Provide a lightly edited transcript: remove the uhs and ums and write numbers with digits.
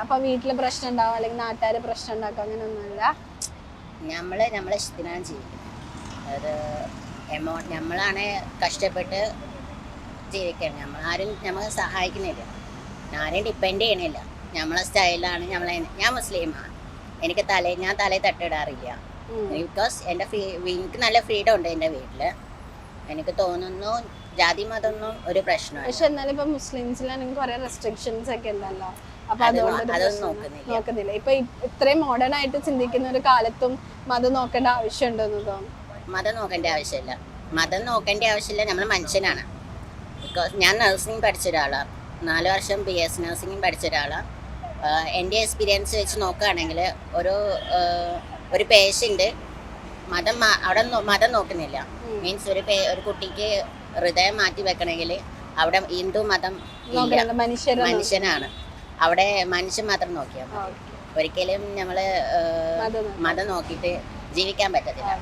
അപ്പൊ വീട്ടില് പ്രശ്നം ഉണ്ടാവും അല്ലെങ്കിൽ നാട്ടുകാര് പ്രശ്നം ഉണ്ടാക്കും അങ്ങനെയൊന്നുമില്ല? നമ്മളെ ഇഷ്ടത്തിനാണ് ജീവിക്കുന്നത്. അത് നമ്മളാണ് കഷ്ടപ്പെട്ട് ജീവിക്കണം. നമ്മളാരും നമ്മളെ സഹായിക്കുന്നില്ല, ആരെയും ഡിപ്പെൻഡ് ചെയ്യണില്ല. നമ്മളെ സ്റ്റൈലാണ്. ഞാൻ മുസ്ലിമാണ്. ഞാൻ തലയിൽ തട്ടിടാറില്ല. ബിക്കോസ് എനിക്ക് നല്ല ഫ്രീഡം ഉണ്ട് എൻ്റെ വീട്ടിൽ. എനിക്ക് തോന്നുന്നു ജാതി മതമൊന്നും ഒരു പ്രശ്നമാണ്. പക്ഷെ എന്നാലും ഇപ്പൊ മുസ്ലിംസിലാണെങ്കിൽ കുറെ റെസ്ട്രിക്ഷൻസ് ഒക്കെ ഉണ്ടല്ലോ. അപ്പൊ അതൊന്നും നോക്കുന്നില്ല. ഇപ്പൊ ഇത്രയും മോഡേൺ ആയിട്ട് ചിന്തിക്കുന്ന ഒരു കാലത്തും മതം നോക്കേണ്ട ആവശ്യമുണ്ടെന്ന് തോന്നുന്നു. മതം നോക്കേണ്ട ആവശ്യമില്ല. നമ്മൾ മനുഷ്യനാണ്. ബിക്കോസ് ഞാൻ നഴ്സിംഗ് പഠിച്ച ഒരാളാണ്. 4 വർഷം BS നഴ്സിംഗും പഠിച്ച ഒരാളാണ്. എൻ്റെ എക്സ്പീരിയൻസ് വെച്ച് നോക്കുകയാണെങ്കിൽ ഒരു പേഷ്യൻ്റ് മതം നോക്കുന്നില്ല. മീൻസ് ഒരു കുട്ടിക്ക് ഹൃദയം മാറ്റി വെക്കണമെങ്കിൽ അവിടെ ഹിന്ദു മതം മനുഷ്യനാണ്. അവിടെ മനുഷ്യൻ മാത്രം നോക്കിയാൽ മതി. ഒരിക്കലും നമ്മൾ മതം നോക്കിയിട്ട് ജീവിക്കാൻ പറ്റത്തില്ല.